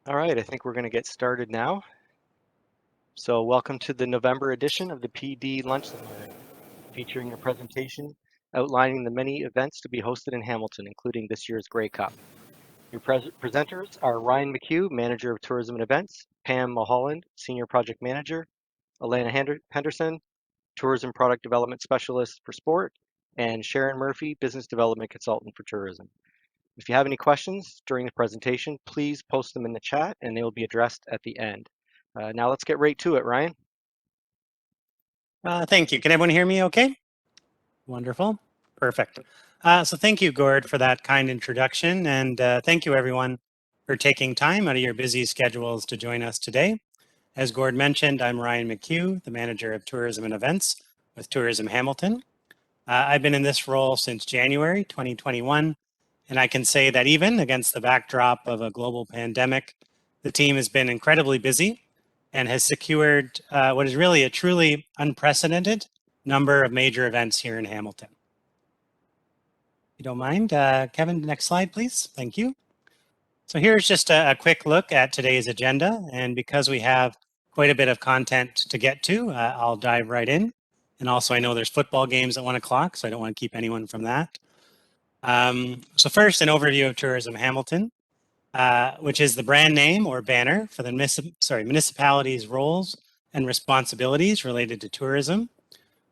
All right, I think we're going to get started now. So welcome to the November edition of the PED Lunch Learn, featuring a presentation outlining the many events to be hosted in Hamilton, including this year's Grey Cup. Your presenters are Ryan McHugh, Manager of Tourism and Events, Pam Mulholland, Senior Project Manager, Elena Henderson, Tourism Product Development Specialist for Sport, and Sharon Murphy, Business Development Consultant for Tourism. If you have any questions during the presentation, please post them in the chat and they will be addressed at the end. Now let's get right to it, Ryan. Thank you. Can everyone hear me okay? Wonderful. Perfect. So thank you, Gord, for that kind introduction. And thank you, everyone, for taking time out of your busy schedules to join us today. As Gord mentioned, I'm Ryan McHugh, the Manager of Tourism and Events with Tourism Hamilton. I've been in this role since January 2021, and I can say that even against the backdrop of a global pandemic, the team has been incredibly busy and has secured what is really a truly unprecedented number of major events here in Hamilton. If you don't mind, Kevin, next slide, please. Thank you. So here's just a quick look at today's agenda, and because we have quite a bit of content to get to, I'll dive right in. And also, I know there's football games at 1 o'clock, so I don't want to keep anyone from that. So first, an overview of Tourism Hamilton, which is the brand name or banner for the municipality's roles and responsibilities related to tourism.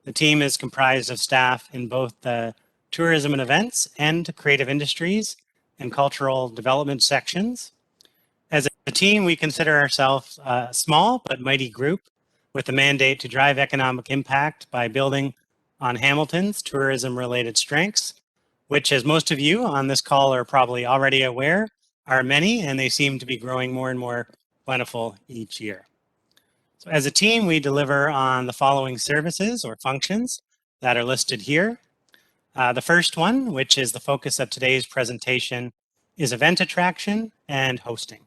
The team is comprised of staff in both the tourism and events and creative industries and cultural development sections. As a team, we consider ourselves a small but mighty group with the mandate to drive economic impact by building on Hamilton's tourism-related strengths, which, as most of you on this call are probably already aware, are many, and they seem to be growing more and more plentiful each year. So as a team, we deliver on the following services or functions that are listed here. The first one, which is the focus of today's presentation, is event attraction and hosting.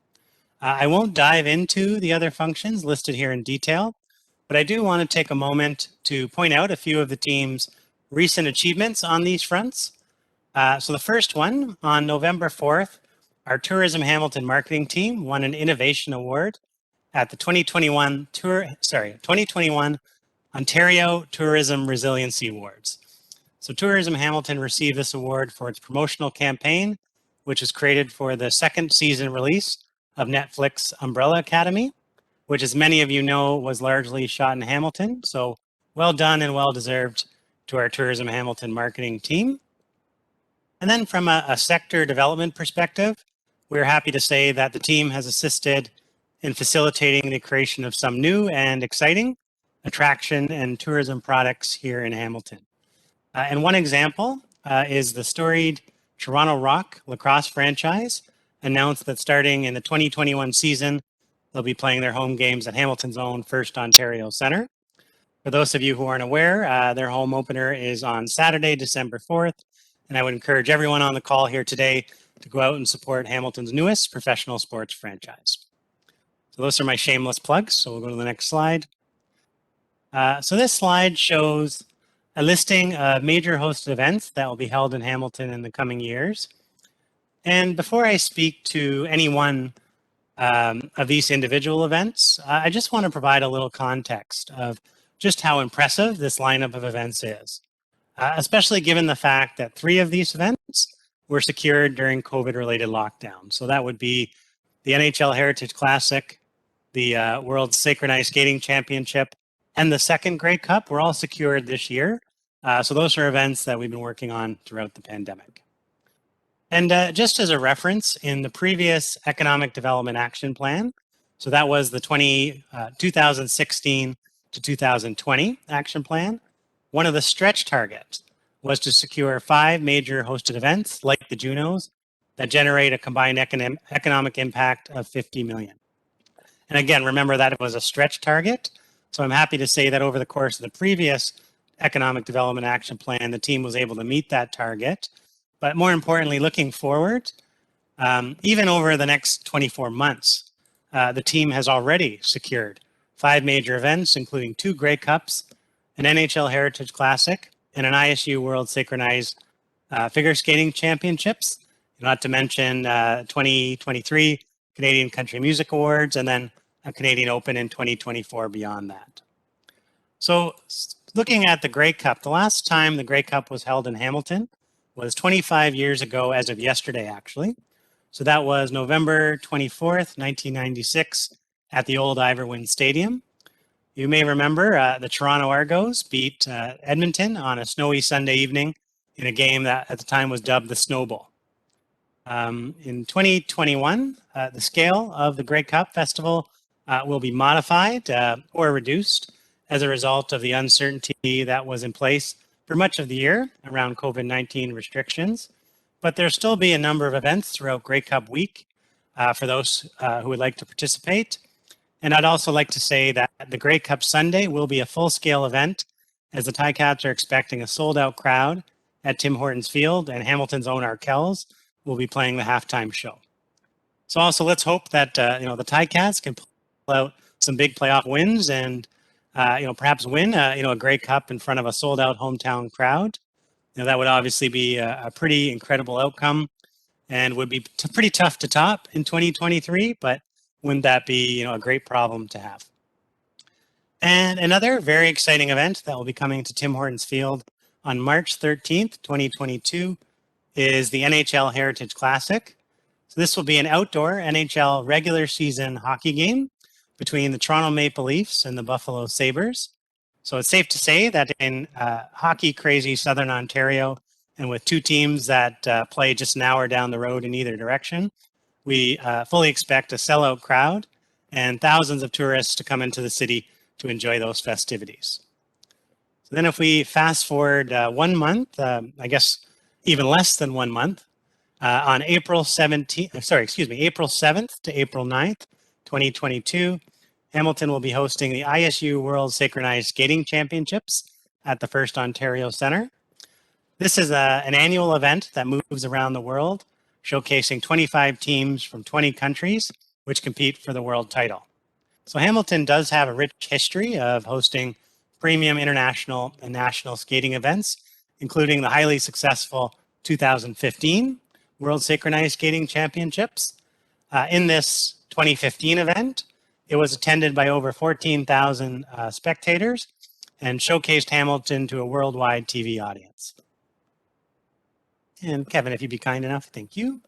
I won't dive into the other functions listed here in detail, but I do want to take a moment to point out a few of the team's recent achievements on these fronts. So the first one, on November 4th, our Tourism Hamilton marketing team won an innovation award at the 2021 Ontario Tourism Resiliency Awards. So Tourism Hamilton received this award for its promotional campaign, which was created for the second season release of Netflix Umbrella Academy, which, as many of you know, was largely shot in Hamilton. So well done and well deserved to our Tourism Hamilton marketing team. And then from a sector development perspective, we're happy to say that the team has assisted in facilitating the creation of some new and exciting attraction and tourism products here in Hamilton. And one example is the storied Toronto Rock lacrosse franchise announced that starting in the 2021 season, they'll be playing their home games at Hamilton's own First Ontario Centre. For those of you who aren't aware, their home opener is on Saturday, December 4th, and I would encourage everyone on the call here today to go out and support Hamilton's newest professional sports franchise. So those are my shameless plugs, so we'll go to the next slide. So this slide shows a listing of major hosted events that will be held in Hamilton in the coming years. And before I speak to any one of these individual events, I just want to provide a little context of just how impressive this lineup of events is, especially given the fact that 3 of these events were secured during COVID-related lockdown. So that would be the NHL Heritage Classic, the World Synchronized Skating Championship, and the second Grey Cup were all secured this year. So those are events that we've been working on throughout the pandemic. And just as a reference, in the previous Economic Development Action Plan, so that was the 2016 to 2020 Action Plan, one of the stretch targets was to secure 5 major hosted events like the Junos that generate a combined economic impact of $50 million. And again, remember that it was a stretch target. So I'm happy to say that over the course of the previous Economic Development Action Plan, the team was able to meet that target. But more importantly, looking forward, even over the next 24 months, the team has already secured 5 major events, including 2 Grey Cups, an NHL Heritage Classic, and an ISU World Synchronized Figure Skating Championships, not to mention 2023 Canadian Country Music Awards, and then a Canadian Open in 2024 beyond that. So looking at the Grey Cup, the last time the Grey Cup was held in Hamilton was 25 years ago as of yesterday, actually. So that was November 24th, 1996 at the old Iverwin Stadium. You may remember the Toronto Argos beat Edmonton on a snowy Sunday evening in a game that at the time was dubbed the Snowball. In 2021, the scale of the Grey Cup Festival will be modified or reduced as a result of the uncertainty that was in place for much of the year around COVID-19 restrictions. But there'll still be a number of events throughout Grey Cup week for those who would like to participate. And I'd also like to say that the Grey Cup Sunday will be a full-scale event as the Ticats are expecting a sold-out crowd at Tim Hortons Field, and Hamilton's own Arkells will be playing the halftime show. So also let's hope that the Ticats can pull out some big playoff wins and perhaps win a Grey Cup in front of a sold-out hometown crowd. That would obviously be a pretty incredible outcome and would be pretty tough to top in 2023, but wouldn't that be a great problem to have? And another very exciting event that will be coming to Tim Hortons Field on March 13th, 2022 is the NHL Heritage Classic. So this will be an outdoor NHL regular season hockey game between the Toronto Maple Leafs and the Buffalo Sabres. So it's safe to say that in hockey crazy Southern Ontario, and with two teams that play just an hour down the road in either direction, we fully expect a sellout crowd and thousands of tourists to come into the city to enjoy those festivities. So then if we fast forward 1 month, I guess even less than 1 month, on April 7th to April 9th, 2022, Hamilton will be hosting the ISU World Synchronized Skating Championships at the First Ontario Centre. This is an annual event that moves around the world, showcasing 25 teams from 20 countries, which compete for the world title. So Hamilton does have a rich history of hosting premium international and national skating events, including the highly successful 2015 World Synchronized Skating Championships. In this 2015 event, it was attended by over 14,000 spectators and showcased Hamilton to a worldwide TV audience. And Kevin, if you'd be kind enough, thank you.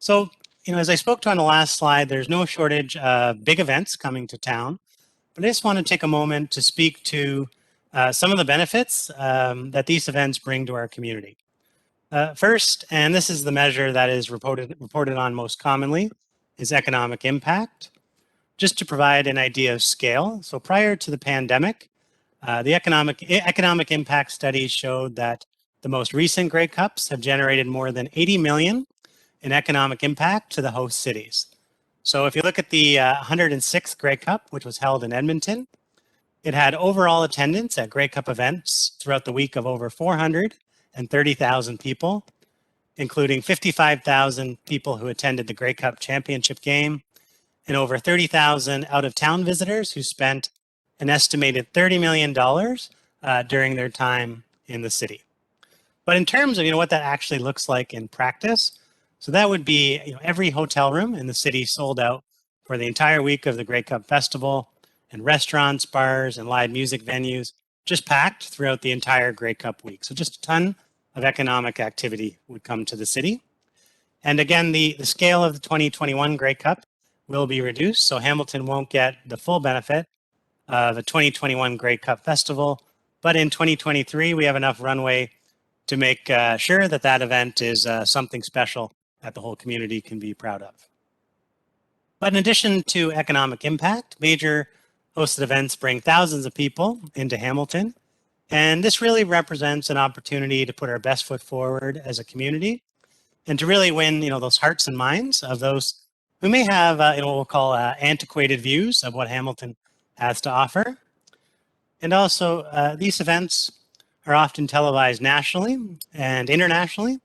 So, as I spoke to on the last slide, there's no shortage of big events coming to town, but I just want to take a moment to speak to some of the benefits that these events bring to our community. First, and this is the measure that is reported on most commonly, is economic impact. Just to provide an idea of scale, so prior to the pandemic, the economic impact studies showed that the most recent Grey Cups have generated more than 80 million in economic impact to the host cities. So if you look at the 106th Grey Cup, which was held in Edmonton, it had overall attendance at Grey Cup events throughout the week of over 430,000 people, including 55,000 people who attended the Grey Cup championship game, and over 30,000 out-of-town visitors who spent an estimated $30 million during their time in the city. But in terms of what that actually looks like in practice, so that would be every hotel room in the city sold out for the entire week of the Grey Cup Festival, and restaurants, bars, and live music venues just packed throughout the entire Grey Cup week. So just a ton of economic activity would come to the city. And again, the scale of the 2021 Grey Cup will be reduced, so Hamilton won't get the full benefit of the 2021 Grey Cup Festival. But in 2023, we have enough runway to make sure that that event is something special that the whole community can be proud of. But in addition to economic impact, major hosted events bring thousands of people into Hamilton. And this really represents an opportunity to put our best foot forward as a community and to really win, those hearts and minds of those who may have, what we'll call antiquated views of what Hamilton has to offer. And also, these events are often televised nationally and internationally.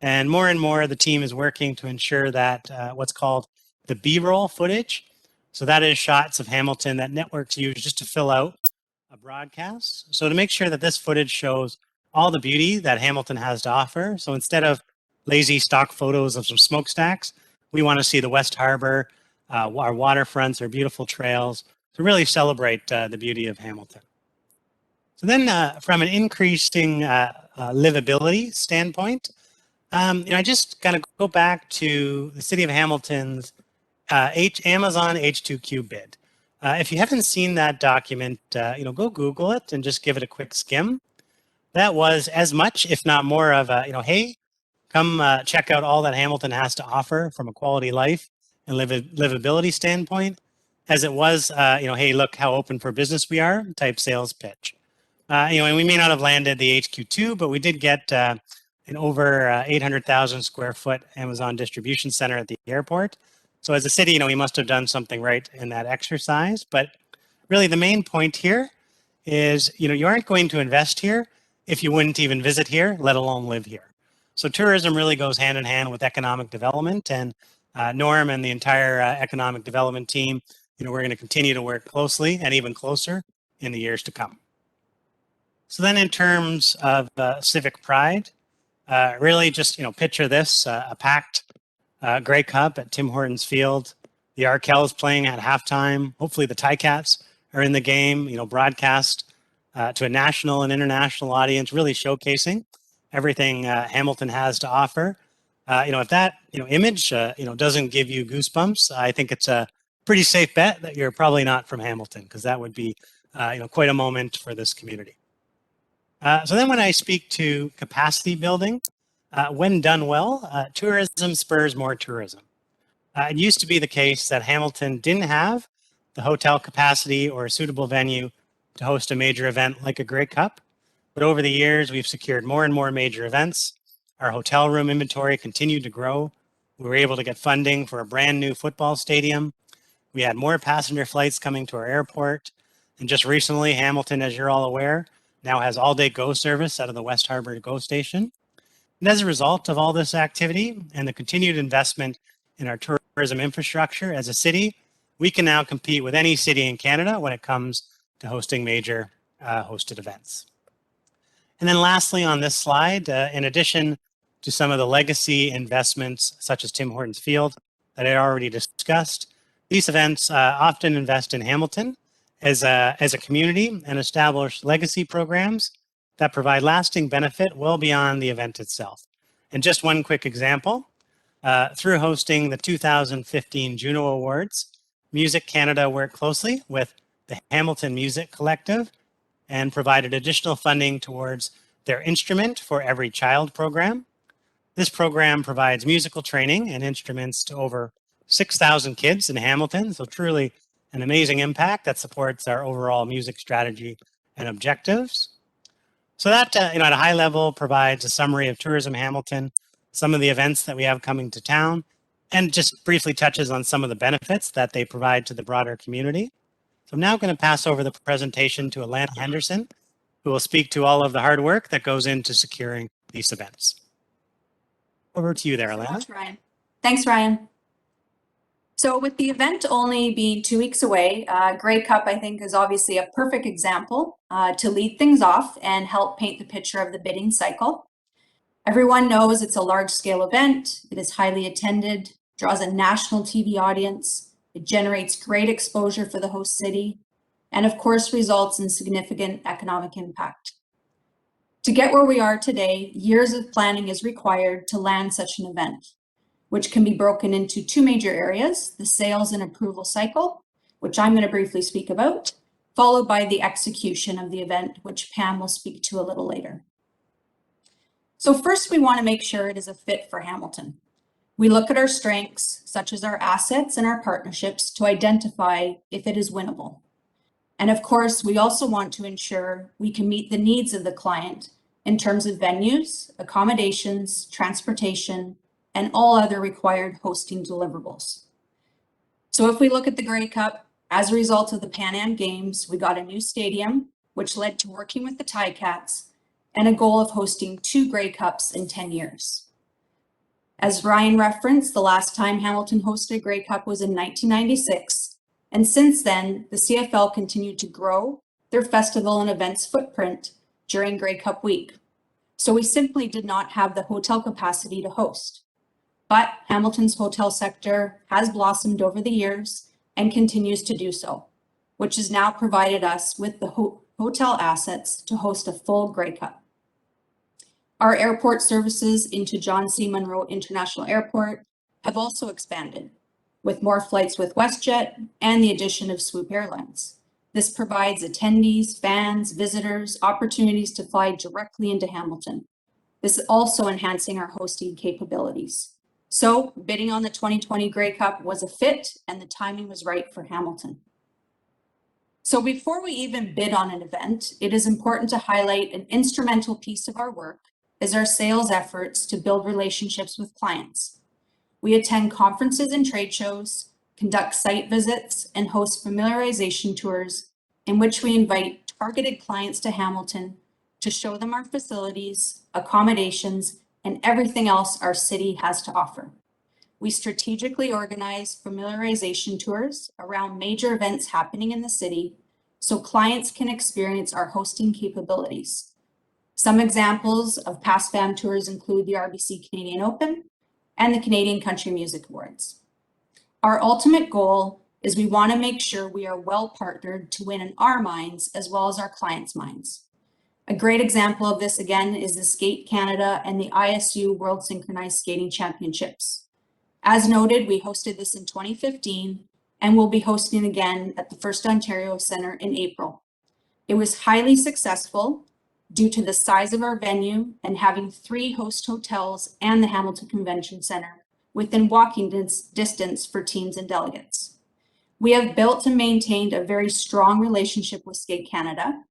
And more, the team is working to ensure that what's called the B-roll footage, so that is shots of Hamilton that networks use just to fill out a broadcast. So to make sure that this footage shows all the beauty that Hamilton has to offer. So instead of lazy stock photos of some smokestacks, We want to see the West Harbor, our waterfronts, our beautiful trails, to really celebrate the beauty of Hamilton. So then from an increasing livability standpoint, I just kind of go back to the City of Hamilton's Amazon H2Q bid. If you haven't seen that document, go Google it and just give it a quick skim. That was as much, if not more, of a, hey, come check out all that Hamilton has to offer from a quality life and livability standpoint, as it was, hey, look how open for business we are type sales pitch. And we may not have landed the HQ2, but we did get an over 800,000 square foot Amazon distribution center at the airport. So as a city, we must have done something right in that exercise. But really the main point here is, you aren't going to invest here if you wouldn't even visit here, let alone live here. So tourism really goes hand in hand with economic development, and Norm and the entire economic development team, we're going to continue to work closely and even closer in the years to come. So then in terms of civic pride, really just, picture this, a packed Grey Cup at Tim Hortons Field. The Arkells playing at halftime. Hopefully the Ticats are in the game, broadcast to a national and international audience, really showcasing everything Hamilton has to offer. If that, image, doesn't give you goosebumps, I think it's a pretty safe bet that you're probably not from Hamilton, because that would be, quite a moment for this community. So then when I speak to capacity building, when done well, tourism spurs more tourism. It used to be the case that Hamilton didn't have the hotel capacity or a suitable venue to host a major event like a Grey Cup. But over the years, we've secured more and more major events. Our hotel room inventory continued to grow. We were able to get funding for a brand new football stadium. We had more passenger flights coming to our airport. And just recently, Hamilton, as you're all aware, now has all-day GO service out of the West Harbor GO station. And as a result of all this activity and the continued investment in our tourism infrastructure as a city, we can now compete with any city in Canada when it comes to hosting major hosted events. And then lastly on this slide, in addition to some of the legacy investments such as Tim Hortons Field that I already discussed, these events often invest in Hamilton as a community and establish legacy programs that provide lasting benefit well beyond the event itself. And just one quick example, through hosting the 2015 Juno Awards, Music Canada worked closely with the Hamilton Music Collective and provided additional funding towards their Instrument for Every Child program. This program provides musical training and instruments to over 6,000 kids in Hamilton, so truly an amazing impact that supports our overall music strategy and objectives. So that, at a high level, provides a summary of Tourism Hamilton, some of the events that we have coming to town, and just briefly touches on some of the benefits that they provide to the broader community. So I'm now going to pass over the presentation to Alana Henderson, who will speak to all of the hard work that goes into securing these events. Over to you there, Alana. Thanks, Ryan. Thanks, Ryan. So with the event only being 2 weeks away, Grey Cup, I think, is obviously a perfect example to lead things off and help paint the picture of the bidding cycle. Everyone knows it's a large-scale event. It is highly attended, draws a national TV audience. It generates great exposure for the host city, and of course results in significant economic impact. To get where we are today, years of planning is required to land such an event, which can be broken into two major areas: the sales and approval cycle, which I'm going to briefly speak about, followed by the execution of the event, which Pam will speak to a little later. So first, we want to make sure it is a fit for Hamilton. We look at our strengths, such as our assets and our partnerships, to identify if it is winnable. And of course, we also want to ensure we can meet the needs of the client in terms of venues, accommodations, transportation, and all other required hosting deliverables. So if we look at the Grey Cup, as a result of the Pan Am Games, we got a new stadium, which led to working with the Ticats and a goal of hosting 2 Grey Cups in 10 years. As Ryan referenced, the last time Hamilton hosted a Grey Cup was in 1996. And since then, the CFL continued to grow their festival and events footprint during Grey Cup week. So we simply did not have the hotel capacity to host. but Hamilton's hotel sector has blossomed over the years and continues to do so, which has now provided us with the hotel assets to host a full Grey Cup. Our airport services into John C. Munro International Airport have also expanded, with more flights with WestJet and the addition of Swoop Airlines. This provides attendees, fans, visitors, opportunities to fly directly into Hamilton. This is also enhancing our hosting capabilities. So bidding on the 2020 Grey Cup was a fit and the timing was right for Hamilton. So before we even bid on an event, it is important to highlight an instrumental piece of our work is our sales efforts to build relationships with clients. We attend conferences and trade shows, conduct site visits, and host familiarization tours in which we invite targeted clients to Hamilton to show them our facilities, accommodations, and everything else our city has to offer. We strategically organize familiarization tours around major events happening in the city so clients can experience our hosting capabilities. Some examples of past FAM tours include the RBC Canadian Open and the Canadian Country Music Awards. Our ultimate goal is we want to make sure we are well partnered to win in our minds as well as our clients' minds. A great example of this again is the Skate Canada and the ISU World Synchronized Skating Championships. As noted, we hosted this in 2015 and will be hosting again at the First Ontario Centre in April. It was highly successful due to the size of our venue and having 3 host hotels and the Hamilton Convention Centre within walking distance for teams and delegates. We have built and maintained a very strong relationship with Skate Canada.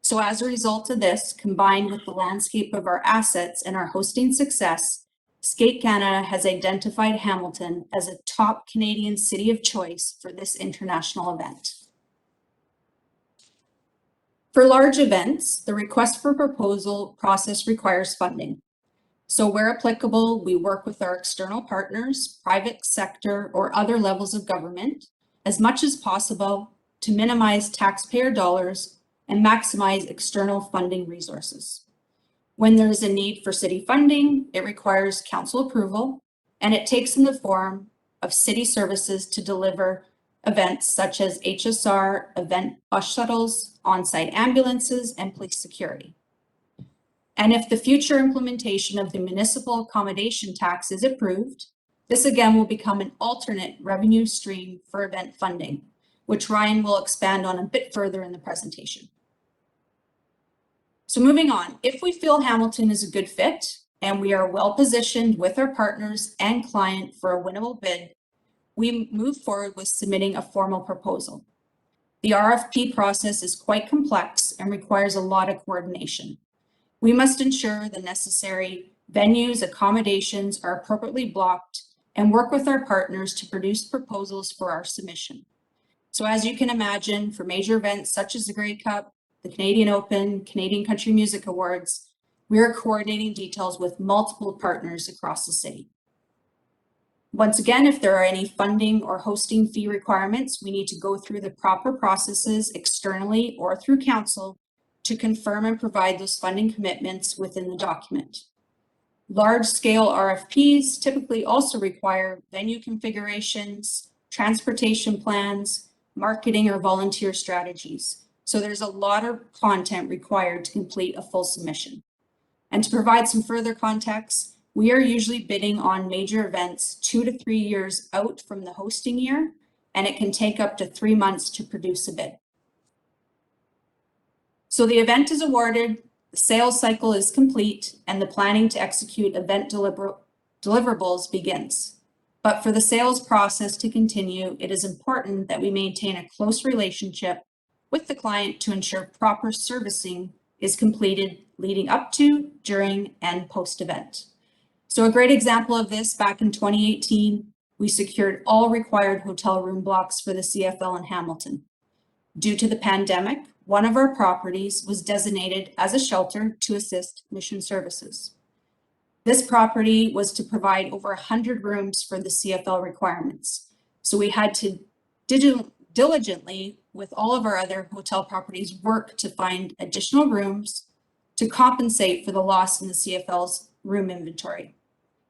So as a result of this, combined with the landscape of our assets and our hosting success, Skate Canada has identified Hamilton as a top Canadian city of choice for this international event. For large events, the request for proposal process requires funding. So where applicable, we work with our external partners, private sector, or other levels of government as much as possible to minimize taxpayer dollars and maximize external funding resources. When there is a need for city funding, it requires council approval, and it takes in the form of city services to deliver events such as HSR, event bus shuttles, on-site ambulances, and police security. And if the future implementation of the municipal accommodation tax is approved, this again will become an alternate revenue stream for event funding, which Ryan will expand on a bit further in the presentation. So moving on, if we feel Hamilton is a good fit and we are well positioned with our partners and client for a winnable bid, we move forward with submitting a formal proposal. The RFP process is quite complex and requires a lot of coordination. We must ensure the necessary venues, accommodations are appropriately blocked and work with our partners to produce proposals for our submission. So as you can imagine, for major events such as the Grey Cup, the Canadian Open, Canadian Country Music Awards, we are coordinating details with multiple partners across the city. Once again, if there are any funding or hosting fee requirements, we need to go through the proper processes externally or through council to confirm and provide those funding commitments within the document. Large-scale RFPs typically also require venue configurations, transportation plans, marketing or volunteer strategies. So there's a lot of content required to complete a full submission. And to provide some further context, we are usually bidding on major events 2 to 3 years out from the hosting year, and it can take up to 3 months to produce a bid. So the event is awarded, the sales cycle is complete, and the planning to execute event deliverables begins. But for the sales process to continue, it is important that we maintain a close relationship with the client to ensure proper servicing is completed leading up to, during, and post-event. So a great example of this, back in 2018, we secured all required hotel room blocks for the CFL in Hamilton. Due to the pandemic, one of our properties was designated as a shelter to assist mission services. This property was to provide over 100 rooms for the CFL requirements. So we had to diligently, with all of our other hotel properties, work to find additional rooms to compensate for the loss in the CFL's room inventory.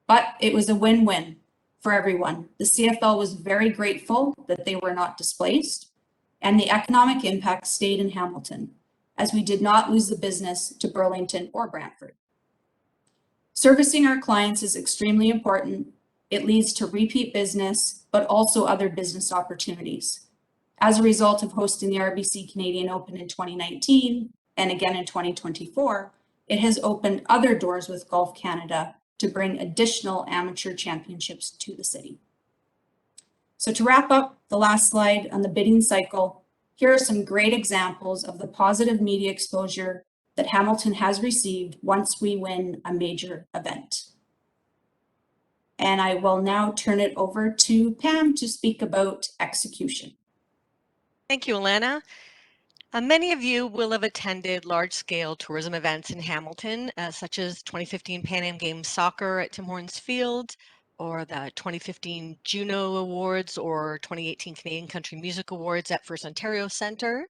But it was a win-win. for everyone. The CFL was very grateful that they were not displaced, and the economic impact stayed in Hamilton, as we did not lose the business to Burlington or Brantford. Servicing our clients is extremely important. It leads to repeat business, but also other business opportunities. As a result of hosting the RBC Canadian Open in 2019 and again in 2024, it has opened other doors with Golf Canada to bring additional amateur championships to the city. So to wrap up the last slide on the bidding cycle, here are some great examples of the positive media exposure that Hamilton has received once we win a major event. And I will now turn it over to Pam to speak about execution. Thank you, Alana. Many of you will have attended large-scale tourism events in Hamilton, such as 2015 Pan Am Games Soccer at Tim Hortons Field, or the 2015 Juno Awards, or 2018 Canadian Country Music Awards at First Ontario Centre,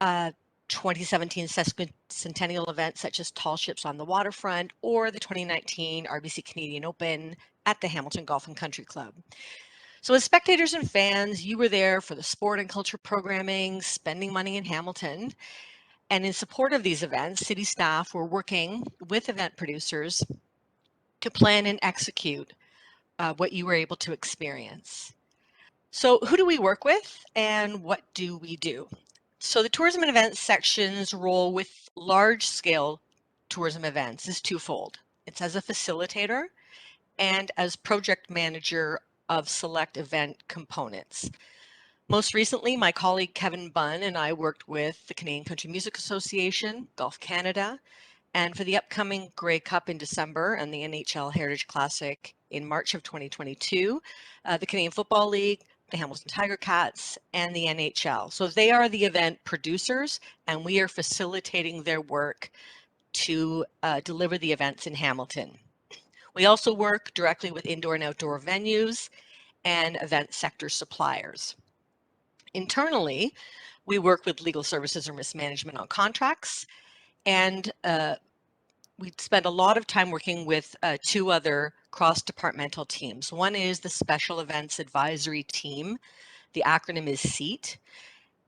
2017 Sesquicentennial events such as Tall Ships on the Waterfront, or the 2019 RBC Canadian Open at the Hamilton Golf and Country Club. So as spectators and fans, you were there for the sport and culture programming, spending money in Hamilton. And in support of these events, city staff were working with event producers to plan and execute what you were able to experience. So who do we work with and what do we do? So the tourism and events section's role with large-scale tourism events is twofold. It's as a facilitator and as project manager of select event components. Most recently, my colleague Kevin Bunn and I worked with the Canadian Country Music Association, Golf Canada, and for the upcoming Grey Cup in December and the NHL Heritage Classic in March of 2022, the Canadian Football League, the Hamilton Tiger Cats, and the NHL. So they are the event producers, and we are facilitating their work to deliver the events in Hamilton. We also work directly with indoor and outdoor venues and event sector suppliers. Internally, we work with legal services and risk management on contracts, and we spend a lot of time working with two other cross-departmental teams. One is the Special Events Advisory Team. The acronym is SEAT,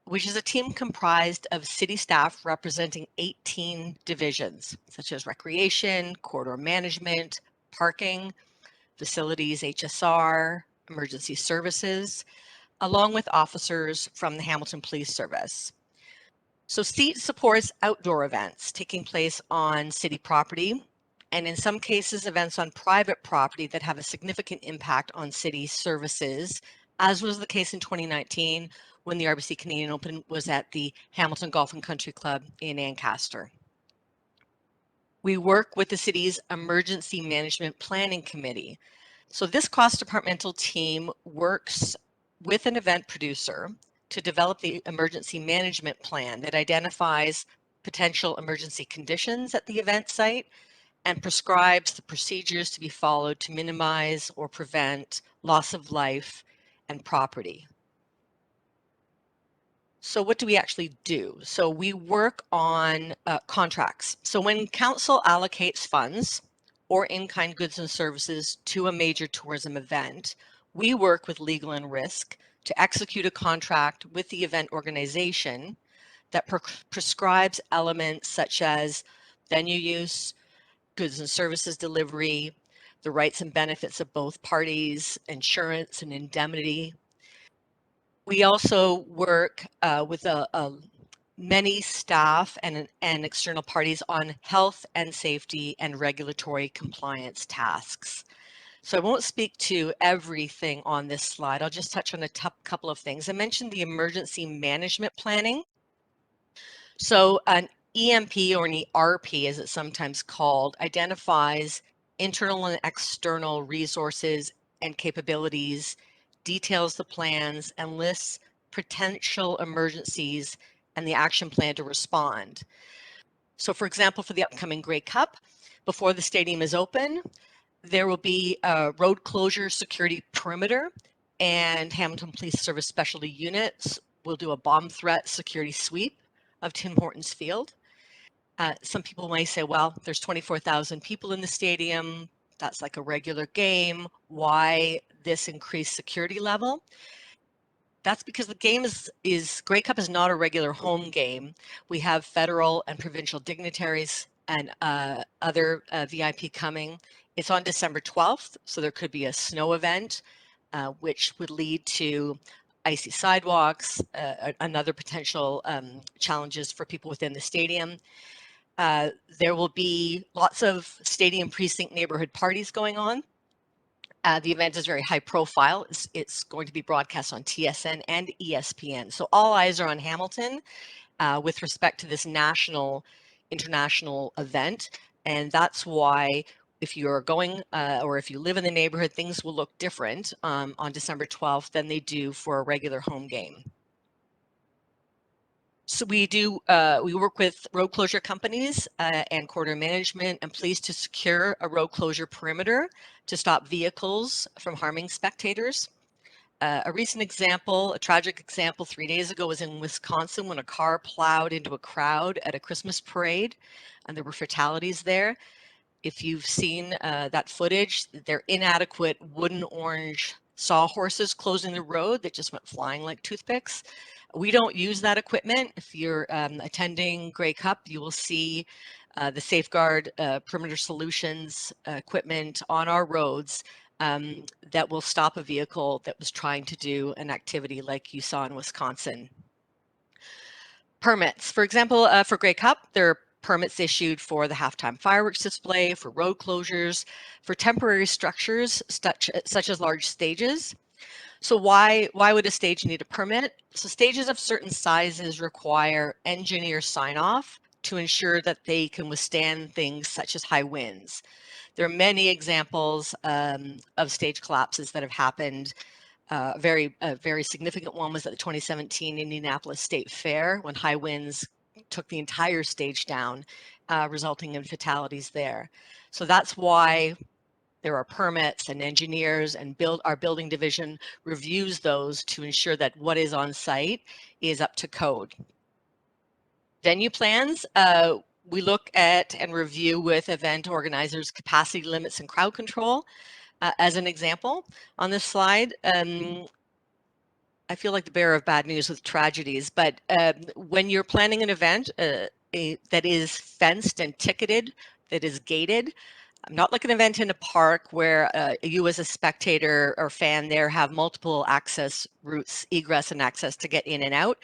which is a team comprised of city staff representing 18 divisions, such as recreation, corridor management, parking, facilities, HSR, emergency services, along with officers from the Hamilton Police Service. So SEAT supports outdoor events taking place on city property, and in some cases events on private property that have a significant impact on city services, as was the case in 2019 when the RBC Canadian Open was at the Hamilton Golf and Country Club in Ancaster. We work with the city's Emergency Management Planning Committee. So this cross-departmental team works with an event producer to develop the emergency management plan that identifies potential emergency conditions at the event site and prescribes the procedures to be followed to minimize or prevent loss of life and property. So what do we actually do? So we work on contracts. So when council allocates funds or in-kind goods and services to a major tourism event, we work with legal and risk to execute a contract with the event organization that prescribes elements such as venue use, goods and services delivery, the rights and benefits of both parties, insurance and indemnity. We also work with many staff and external parties on health and safety and regulatory compliance tasks. So I won't speak to everything on this slide. I'll just touch on a couple of things. I mentioned the emergency management planning. So an EMP, or an ERP as it's sometimes called, identifies internal and external resources and capabilities, details the plans, and lists potential emergencies and the action plan to respond. So for example, for the upcoming Grey Cup, before the stadium is open, there will be a road closure security perimeter, and Hamilton Police Service specialty units will do a bomb threat security sweep of Tim Hortons Field. Some people may say, well, there's 24,000 people in the stadium. That's like a regular game. Why this increased security level? That's because the game is Grey Cup is not a regular home game. We have federal and provincial dignitaries and other VIP coming. It's on December 12th, so there could be a snow event, which would lead to icy sidewalks, another potential challenges for people within the stadium. There will be lots of stadium precinct neighborhood parties going on. The event is very high profile. It's going to be broadcast on TSN and ESPN. So all eyes are on Hamilton with respect to this national, international event. And that's why if you're going or if you live in the neighborhood, things will look different on December 12th than they do for a regular home game. So we work with road closure companies and corridor management and police to secure a road closure perimeter to stop vehicles from harming spectators. A recent example, a tragic example 3 days ago was in Wisconsin when a car plowed into a crowd at a Christmas parade and there were fatalities there. If you've seen that footage, they're inadequate wooden orange sawhorses closing the road that just went flying like toothpicks. We don't use that equipment. If you're attending Grey Cup, you will see the Safeguard Perimeter Solutions equipment on our roads that will stop a vehicle that was trying to do an activity like you saw in Wisconsin. Permits. For example, for Grey Cup, there are permits issued for the halftime fireworks display, for road closures, for temporary structures such as large stages. So why would a stage need a permit? So stages of certain sizes require engineer sign-off to ensure that they can withstand things such as high winds. There are many examples of stage collapses that have happened. A very significant one was at the 2017 Indianapolis State Fair when high winds took the entire stage down, resulting in fatalities there. So that's why there are permits and engineers, and our building division reviews those to ensure that what is on site is up to code. Venue plans, we look at and review with event organizers capacity limits and crowd control. As an example on this slide, I feel like the bearer of bad news with tragedies, but when you're planning an event that is fenced and ticketed, that is gated, not like an event in a park where you as a spectator or fan there have multiple access routes, egress and access to get in and out.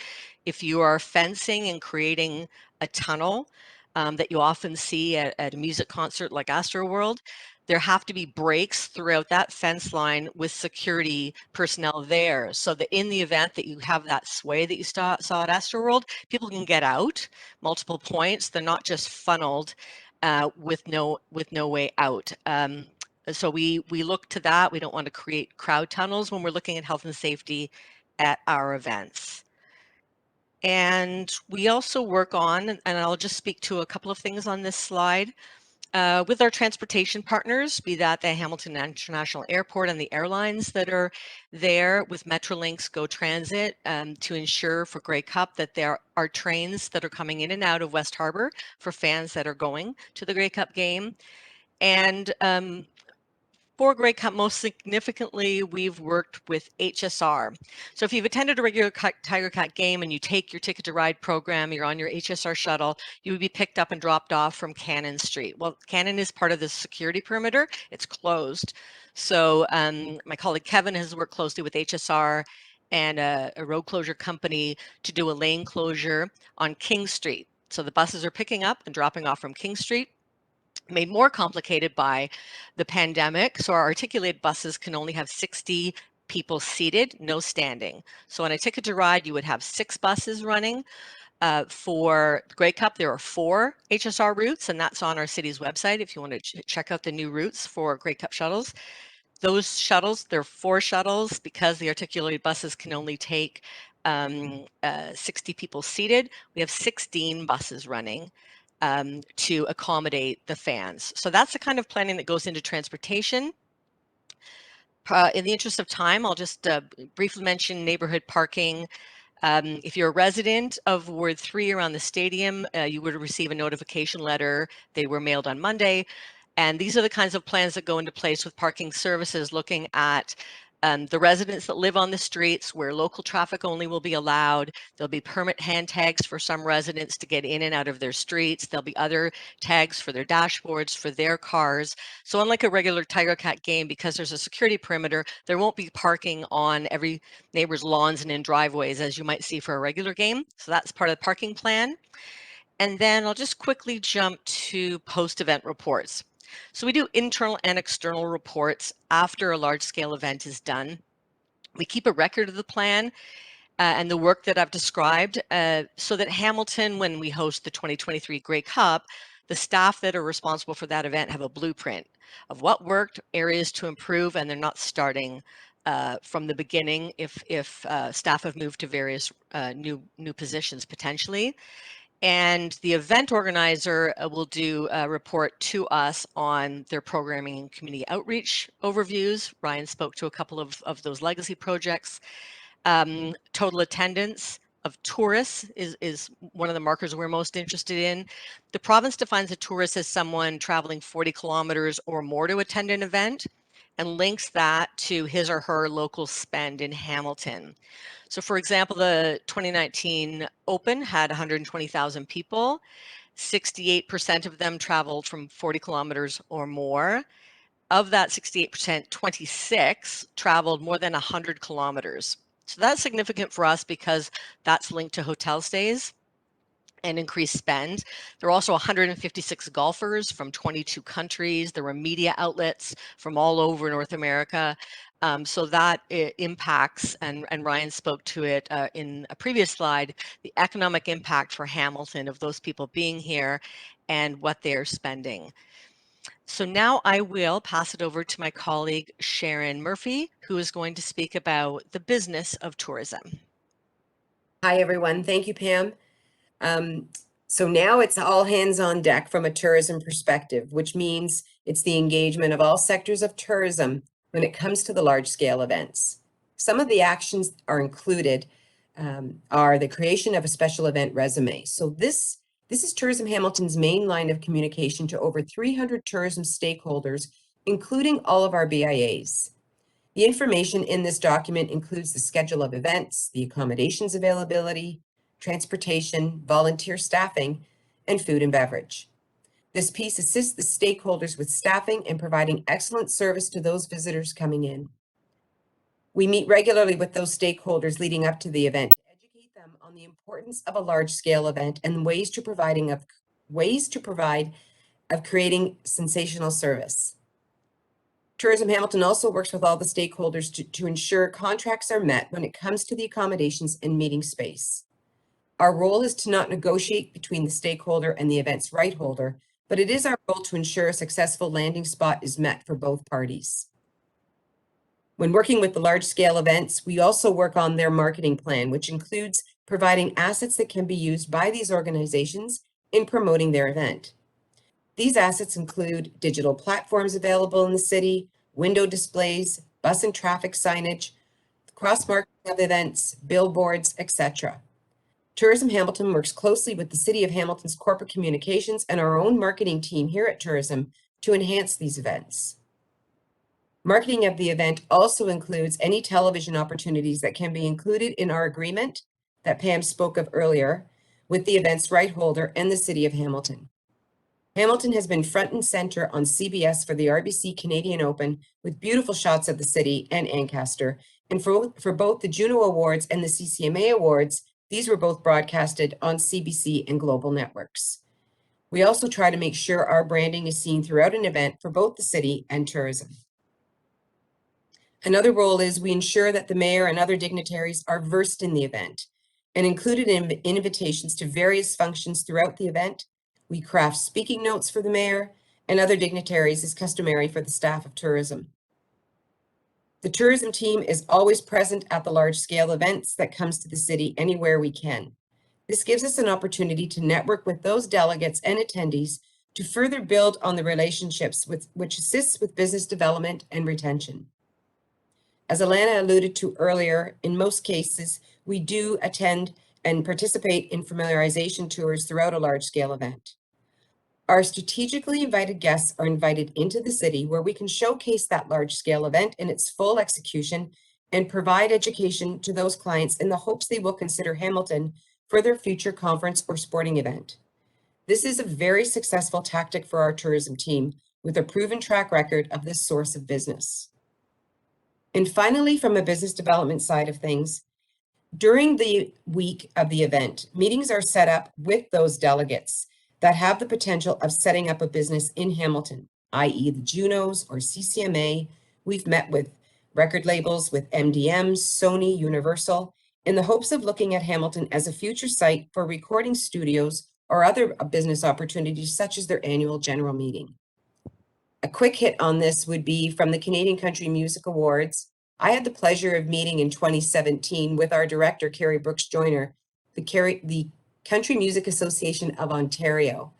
If you are fencing and creating a tunnel that you often see at a music concert like Astroworld, there have to be breaks throughout that fence line with security personnel there, so that in the event that you have that sway that you saw at Astroworld, people can get out multiple points. They're not just funneled with no way out. So we look to that. We don't want to create crowd tunnels when we're looking at health and safety at our events. And we also work on, and I'll just speak to a couple of things on this slide, with our transportation partners, be that the Hamilton International Airport and the airlines that are there with Metrolinx, Go Transit, to ensure for Grey Cup that there are trains that are coming in and out of West Harbour for fans that are going to the Grey Cup game. And for Grey Cup, most significantly, we've worked with HSR. So if you've attended a regular Tiger Cat game and you take your Ticket to Ride program, you're on your HSR shuttle, you would be picked up and dropped off from Cannon Street. Well, Cannon is part of the security perimeter. It's closed. So my colleague Kevin has worked closely with HSR and a road closure company to do a lane closure on King Street. So the buses are picking up and dropping off from King Street, made more complicated by the pandemic. So our articulated buses can only have 60 people seated, no standing. So on a Ticket to Ride, you would have 6 buses running. For Grey Cup, there are 4 HSR routes, and that's on our city's website if you want to check out the new routes for Grey Cup shuttles. Those shuttles, there are 4 shuttles because the articulated buses can only take 60 people seated. We have 16 buses running to accommodate the fans. So that's the kind of planning that goes into transportation. In the interest of time, I'll just briefly mention neighborhood parking. If you're a resident of Ward 3 around the stadium, you would receive a notification letter. They were mailed on Monday. And these are the kinds of plans that go into place with parking services, looking at the residents that live on the streets where local traffic only will be allowed. There'll be permit hand tags for some residents to get in and out of their streets. There'll be other tags for their dashboards, for their cars. So unlike a regular Tiger Cat game, because there's a security perimeter, there won't be parking on every neighbor's lawns and in driveways as you might see for a regular game. So that's part of the parking plan. And then I'll just quickly jump to post-event reports. So we do internal and external reports after a large-scale event is done. We keep a record of the plan and the work that I've described so that Hamilton, when we host the 2023 Grey Cup, the staff that are responsible for that event have a blueprint of what worked, areas to improve, and they're not starting from the beginning if staff have moved to various new positions potentially. And the event organizer will do a report to us on their programming and community outreach overviews. Ryan spoke to a couple of those legacy projects. Total attendance of tourists is one of the markers we're most interested in. The province defines a tourist as someone traveling 40 kilometers or more to attend an event and links that to his or her local spend in Hamilton. So for example, the 2019 Open had 120,000 people. 68% of them traveled from 40 kilometers or more. Of that 68%, 26 traveled more than 100 kilometers. So that's significant for us because that's linked to hotel stays and increased spend. There were also 156 golfers from 22 countries. There were media outlets from all over North America. So that impacts, and Ryan spoke to it in a previous slide, the economic impact for Hamilton of those people being here and what they're spending. So now I will pass it over to my colleague, Sharon Murphy, who is going to speak about the business of tourism. Hi, everyone. Thank you, Pam. So now it's all hands on deck from a tourism perspective, which means it's the engagement of all sectors of tourism when it comes to the large scale events. Some of the actions are included are the creation of a special event resume. So this is Tourism Hamilton's main line of communication to over 300 tourism stakeholders, including all of our BIAs. The information in this document includes the schedule of events, the accommodations availability, transportation, volunteer staffing, and food and beverage. This piece assists the stakeholders with staffing and providing excellent service to those visitors coming in. We meet regularly with those stakeholders leading up to the event to educate them on the importance of a large-scale event and ways to provide creating sensational service. Tourism Hamilton also works with all the stakeholders to ensure contracts are met when it comes to the accommodations and meeting space. Our role is to not negotiate between the stakeholder and the event's right holder, but it is our role to ensure a successful landing spot is met for both parties. When working with the large-scale events, we also work on their marketing plan, which includes providing assets that can be used by these organizations in promoting their event. These assets include digital platforms available in the city, window displays, bus and traffic signage, cross-marketing of events, billboards, etc. Tourism Hamilton works closely with the City of Hamilton's corporate communications and our own marketing team here at Tourism to enhance these events. Marketing of the event also includes any television opportunities that can be included in our agreement that Pam spoke of earlier with the event's right holder and the City of Hamilton. Hamilton has been front and center on CBS for the RBC Canadian Open with beautiful shots of the city and Ancaster. And for both the Juno Awards and the CCMA Awards, these were both broadcasted on CBC and global networks. We also try to make sure our branding is seen throughout an event for both the city and tourism. Another role is we ensure that the mayor and other dignitaries are versed in the event and included in invitations to various functions throughout the event. We craft speaking notes for the mayor and other dignitaries as customary for the staff of tourism. The tourism team is always present at the large-scale events that comes to the city anywhere we can. This gives us an opportunity to network with those delegates and attendees to further build on the relationships which assists with business development and retention. As Alana alluded to earlier, in most cases, we do attend and participate in familiarization tours throughout a large-scale event. Our strategically invited guests are invited into the city where we can showcase that large-scale event in its full execution and provide education to those clients in the hopes they will consider Hamilton for their future conference or sporting event. This is a very successful tactic for our tourism team with a proven track record of this source of business. And finally, from a business development side of things, during the week of the event, meetings are set up with those delegates that have the potential of setting up a business in Hamilton, i.e. the Junos or CCMA. We've met with record labels, with MDMs, Sony, Universal, in the hopes of looking at Hamilton as a future site for recording studios or other business opportunities such as their annual general meeting. A quick hit on this would be from the Canadian Country Music Awards. I had the pleasure of meeting in 2017 with our director, Carrie Brooks Joyner, the Country Music Association of Ontario.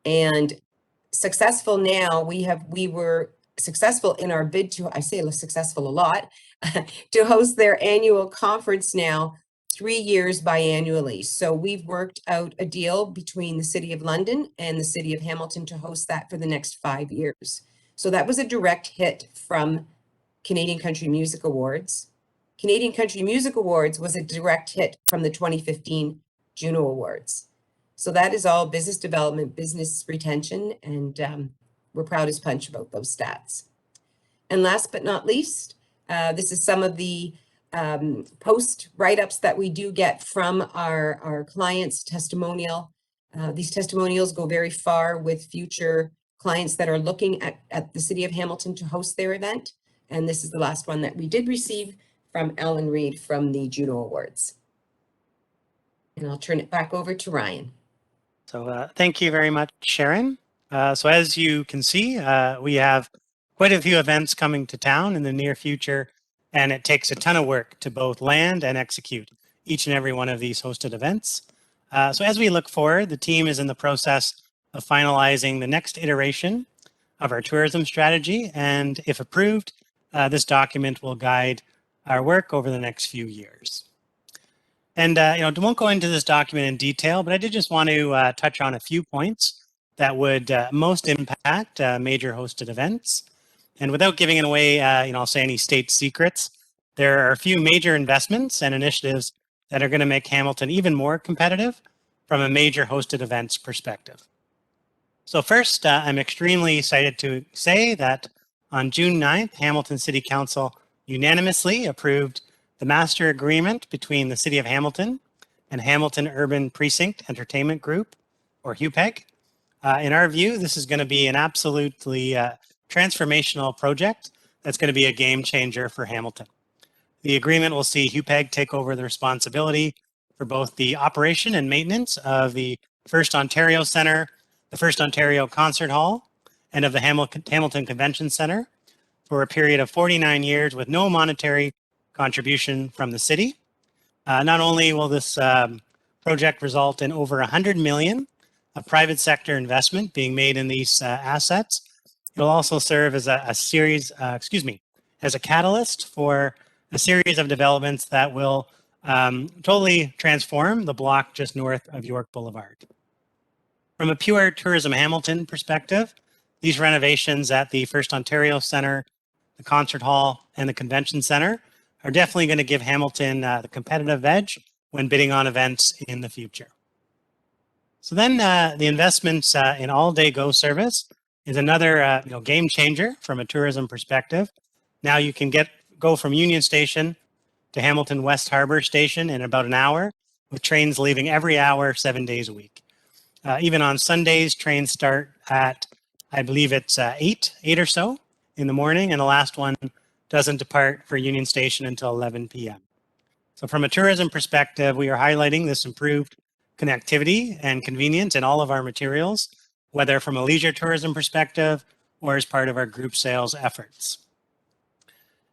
And successful now, we were successful in our bid to, I say successful a lot, to host their annual conference now 3 years biannually. So we've worked out a deal between the City of London and the City of Hamilton to host that for the next 5 years. So that was a direct hit from Canadian Country Music Awards. Canadian Country Music Awards was a direct hit from the 2015 Juno Awards. So that is all business development, business retention, and we're proud as punch about those stats. And last but not least, this is some of the post write-ups that we do get from our clients' testimonial. These testimonials go very far with future clients that are looking at the City of Hamilton to host their event. And this is the last one that we did receive from Ellen Reed from the Juno Awards. And I'll turn it back over to Ryan. So thank you very much, Sharon. So as you can see, we have quite a few events coming to town in the near future, and it takes a ton of work to both land and execute each and every one of these hosted events. So as we look forward, the team is in the process of finalizing the next iteration of our tourism strategy, and if approved, this document will guide our work over the next few years. And I won't go into this document in detail, but I did just want to touch on a few points that would most impact major hosted events. And without giving it away, I'll say any state secrets, there are a few major investments and initiatives that are going to make Hamilton even more competitive from a major hosted events perspective. So first, I'm extremely excited to say that on June 9th, Hamilton City Council unanimously approved the master agreement between the City of Hamilton and Hamilton Urban Precinct Entertainment Group, or HUPEG. In our view, this is going to be an absolutely transformational project that's going to be a game changer for Hamilton. The agreement will see HUPEG take over the responsibility for both the operation and maintenance of the First Ontario Centre, the First Ontario Concert Hall, and of the Hamilton Convention Centre for a period of 49 years with no monetary contribution from the city. Not only will this project result in over $100 million of private sector investment being made in these assets, it'll also serve as as a catalyst for a series of developments that will totally transform the block just north of York Boulevard. From a pure Tourism Hamilton perspective, these renovations at the First Ontario Centre, the Concert Hall, and the Convention Centre are definitely going to give Hamilton the competitive edge when bidding on events in the future. So then the investments in all-day GO service is another game changer from a tourism perspective. Now you can go from Union Station to Hamilton West Harbour Station in about an hour, with trains leaving every hour, 7 days a week. Even on Sundays, trains start at, I believe it's 8 or so in the morning, and the last one doesn't depart for Union Station until 11 p.m. So from a tourism perspective, we are highlighting this improved connectivity and convenience in all of our materials, whether from a leisure tourism perspective or as part of our group sales efforts.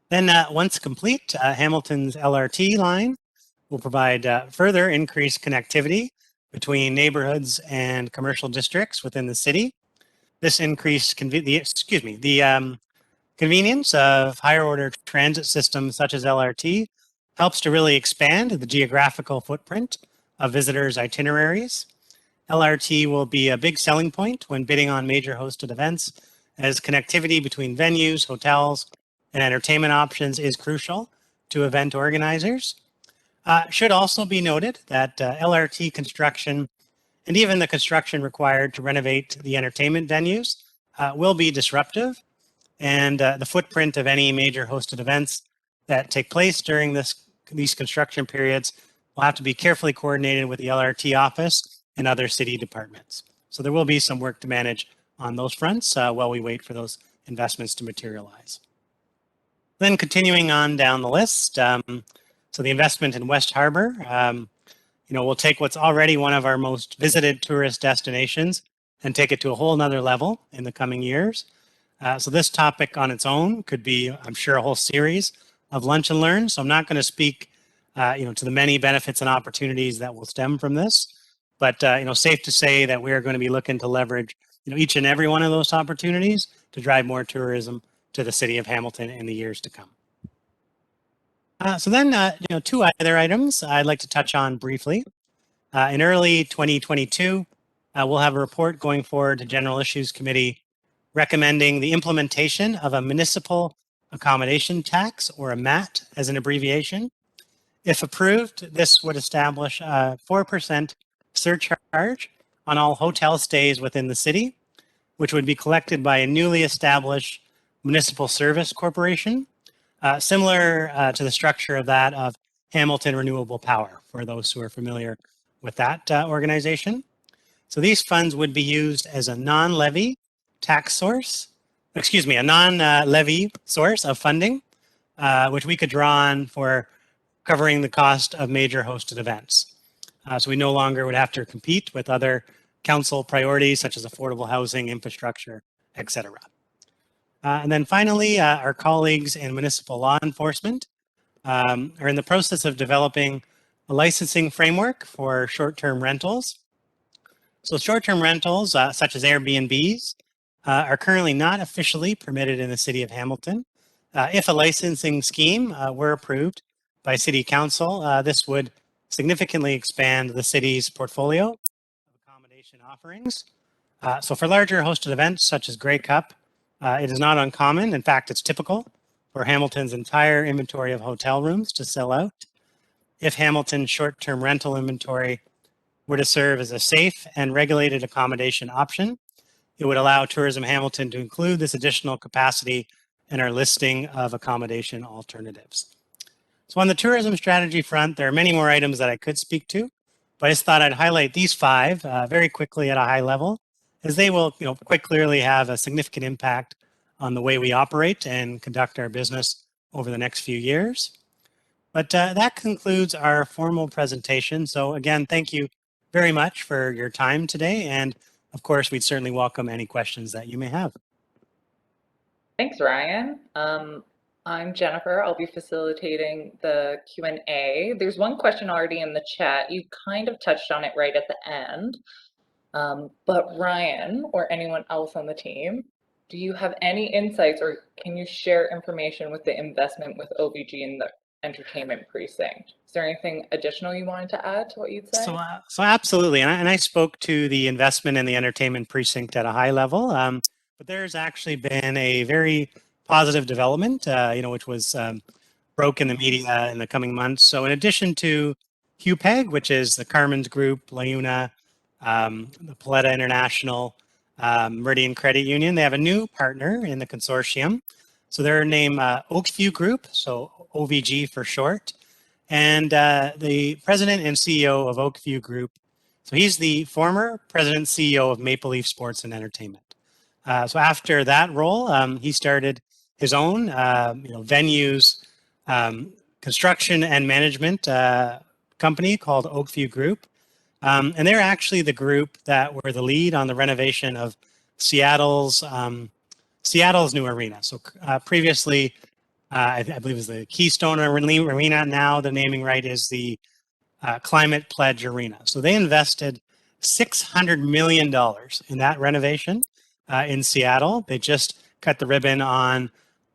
Then once complete, Hamilton's LRT line will provide further increased connectivity between neighborhoods and commercial districts within the city. This increased convenience of higher order transit systems such as LRT helps to really expand the geographical footprint of visitors' itineraries. LRT will be a big selling point when bidding on major hosted events, as connectivity between venues, hotels, and entertainment options is crucial to event organizers. Should also be noted that LRT construction and even the construction required to renovate the entertainment venues will be disruptive, and the footprint of any major hosted events that take place during these construction periods will have to be carefully coordinated with the LRT office and other city departments. So there will be some work to manage on those fronts while we wait for those investments to materialize. Then continuing on down the list, so the investment in West Harbour, we'll take what's already one of our most visited tourist destinations and take it to a whole nother level in the coming years. So this topic on its own could be, I'm sure, a whole series of lunch and learn. So I'm not going to speak, to the many benefits and opportunities that will stem from this. But safe to say that we are going to be looking to leverage, each and every one of those opportunities to drive more tourism to the city of Hamilton in the years to come. So then, two other items I'd like to touch on briefly. In early 2022, we'll have a report going forward to General Issues Committee recommending the implementation of a municipal accommodation tax, or a MAT as an abbreviation. If approved, this would establish a 4% surcharge on all hotel stays within the city, which would be collected by a newly established municipal service corporation, similar to the structure of that of Hamilton Renewable Power, for those who are familiar with that organization. So these funds would be used as a non-levy tax source, a non-levy source of funding, which we could draw on for covering the cost of major hosted events. So we no longer would have to compete with other council priorities such as affordable housing, infrastructure, etc. And then finally, our colleagues in municipal law enforcement are in the process of developing a licensing framework for short-term rentals. So short-term rentals, such as Airbnbs, are currently not officially permitted in the city of Hamilton. If a licensing scheme were approved by City Council, this would significantly expand the city's portfolio of accommodation offerings. So for larger hosted events such as Grey Cup, it is not uncommon, in fact it's typical, for Hamilton's entire inventory of hotel rooms to sell out. If Hamilton's short-term rental inventory were to serve as a safe and regulated accommodation option, it would allow Tourism Hamilton to include this additional capacity in our listing of accommodation alternatives. So on the tourism strategy front, there are many more items that I could speak to, but I just thought I'd highlight these five very quickly at a high level, as they will quite clearly have a significant impact on the way we operate and conduct our business over the next few years. But that concludes our formal presentation. So again, thank you very much for your time today. And of course, we'd certainly welcome any questions that you may have. Thanks, Ryan. I'm Jennifer. I'll be facilitating the Q&A. There's one question already in the chat. You kind of touched on it right at the end. But Ryan, or anyone else on the team, do you have any insights, or can you share information with the investment with OVG in the entertainment precinct? Is there anything additional you wanted to add to what you'd say? So absolutely, and I spoke to the investment in the entertainment precinct at a high level, but there's actually been a very positive development, which was broke in the media in the coming months. So in addition to HUPEG, which is the Carmen's Group, LaUna, the Paletta International, Meridian Credit Union, they have a new partner in the consortium. So they're named Oakview Group, so OVG for short. And the president and CEO of Oakview Group, so he's the former president and CEO of Maple Leaf Sports and Entertainment. So after that role, he started his own venues, construction and management company called Oakview Group. And they're actually the group that were the lead on the renovation of Seattle's new arena. So previously, I believe it was the Keystone Arena. Now the naming right is the Climate Pledge Arena. So they invested $600 million in that renovation in Seattle. They just cut the ribbon on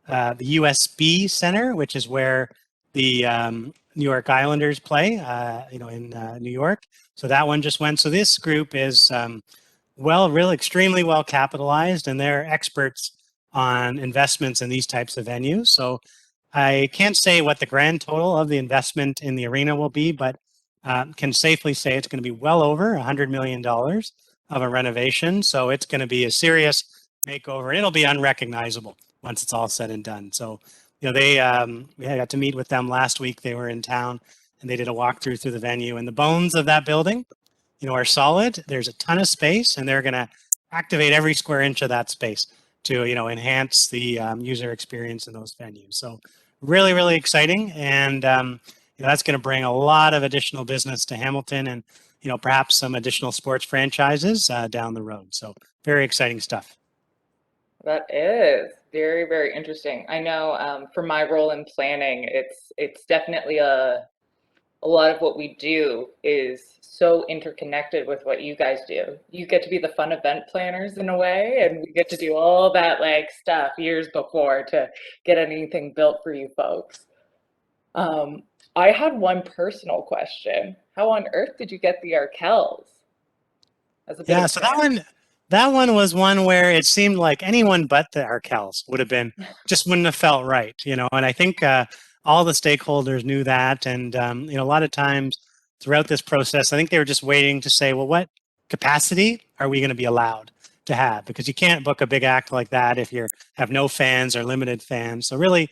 the USB Center, which is where the New York Islanders play, in New York. So that one just went. So this group is really extremely well capitalized, and they're experts on investments in these types of venues. So I can't say what the grand total of the investment in the arena will be, but can safely say it's going to be well over $100 million of a renovation. So it's going to be a serious makeover, and it'll be unrecognizable once it's all said and done. So, we got to meet with them last week. They were in town, and they did a walkthrough through the venue, and the bones of that building, are solid. There's a ton of space, and they're going to activate every square inch of that space to, enhance the user experience in those venues. So really, really exciting. And, that's going to bring a lot of additional business to Hamilton and, perhaps some additional sports franchises down the road. So very exciting stuff. That is very, very interesting. I know for my role in planning, it's definitely a lot of what we do is so interconnected with what you guys do. You get to be the fun event planners in a way, and we get to do all that like stuff years before to get anything built for you folks. I had one personal question. How on earth did you get the Arkells? Yeah, so that one was one where it seemed like anyone but the Arkells would have been, just wouldn't have felt right, and I think all the stakeholders knew that. And, a lot of times throughout this process, I think they were just waiting to say, well, what capacity are we going to be allowed to have? Because you can't book a big act like that if you have no fans or limited fans. So really,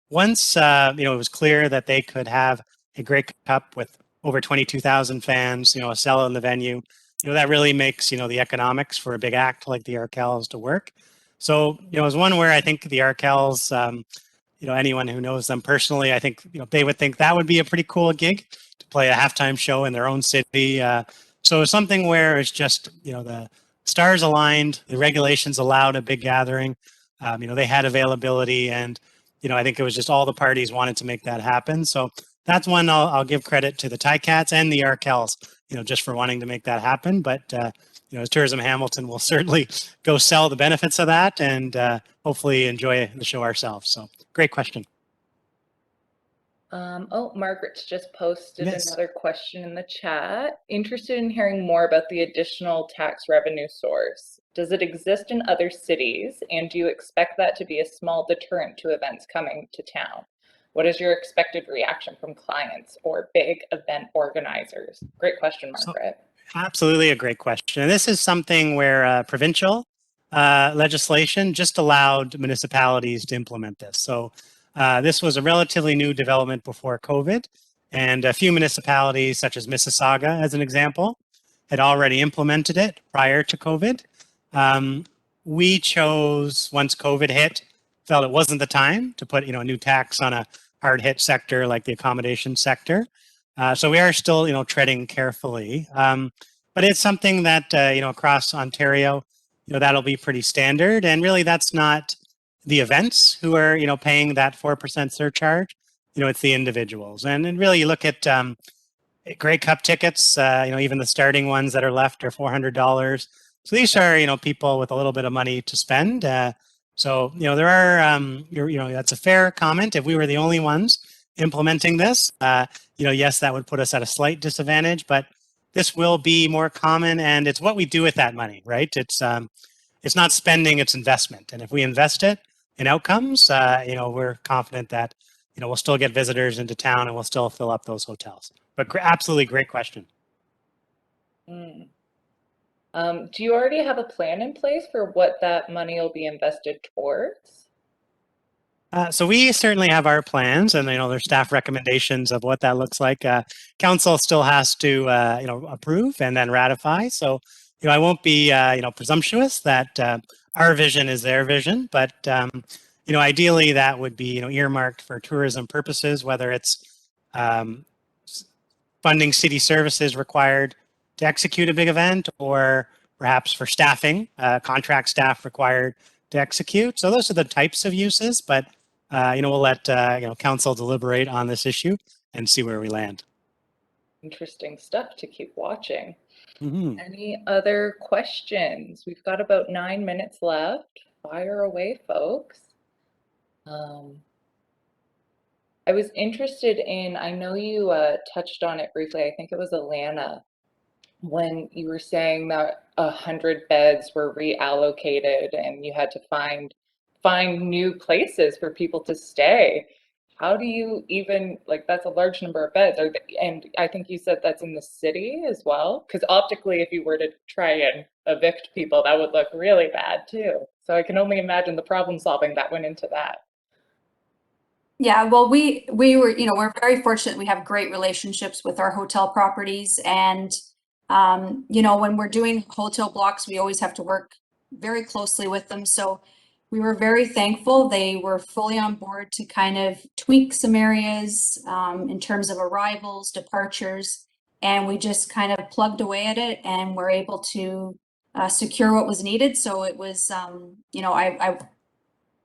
once, it was clear that they could have a Grey Cup with over 22,000 fans, a sellout in the venue, that really makes, the economics for a big act like the Arkells to work. So, it was one where I think the Arkells, anyone who knows them personally, I think, they would think that would be a pretty cool gig to play a halftime show in their own city. So something where it's just, the stars aligned, the regulations allowed a big gathering. They had availability, and, I think it was just all the parties wanted to make that happen. So that's one I'll give credit to the Ticats and the Arkells, just for wanting to make that happen. But, as Tourism Hamilton, will certainly go sell the benefits of that and hopefully enjoy the show ourselves. So great question. Margaret's just posted Yes. another question in the chat. Interested in hearing more about the additional tax revenue source. Does it exist in other cities? And do you expect that to be a small deterrent to events coming to town? What is your expected reaction from clients or big event organizers? Great question, Margaret. Absolutely a great question. And this is something where provincial legislation just allowed municipalities to implement this. So this was a relatively new development before COVID, and a few municipalities, such as Mississauga, as an example, had already implemented it prior to COVID. We chose, once COVID hit, felt it wasn't the time to put a new tax on a hard hit sector like the accommodation sector. So we are still treading carefully, but it's something that across Ontario, that'll be pretty standard. And really, that's not the events who are paying that 4% surcharge. It's the individuals. And really, you look at Grey Cup tickets. Even the starting ones that are left are $400. So these are people with a little bit of money to spend. So there are that's a fair comment. If we were the only ones implementing this, yes, that would put us at a slight disadvantage, but this will be more common, and it's what we do with that money, right? It's not spending, it's investment. And if we invest it in outcomes, we're confident that, we'll still get visitors into town and we'll still fill up those hotels. But absolutely great question. Do you already have a plan in place for what that money will be invested towards? So we certainly have our plans, and there's staff recommendations of what that looks like. Council still has to approve and then ratify. So I won't be presumptuous that our vision is their vision, but ideally that would be earmarked for tourism purposes, whether it's funding city services required to execute a big event, or perhaps for staffing, contract staff required to execute. So those are the types of uses, but we'll let council deliberate on this issue and see where we land. Interesting stuff to keep watching. Mm-hmm. Any other questions? We've got about 9 minutes left. Fire away, folks. I was interested in, I know you touched on it briefly, I think it was Alana, when you were saying that 100 beds were reallocated and you had to find new places for people to stay. How do you even, like, that's a large number of beds, and I think you said that's in the city as well, because optically, if you were to try and evict people, that would look really bad too. So I can only imagine the problem solving that went into that. Yeah, well, we were, we're very fortunate. We have great relationships with our hotel properties, and when we're doing hotel blocks, we always have to work very closely with them. So we were very thankful. They were fully on board to kind of tweak some areas in terms of arrivals, departures, and we just kind of plugged away at it, and we're able to secure what was needed. So it was, I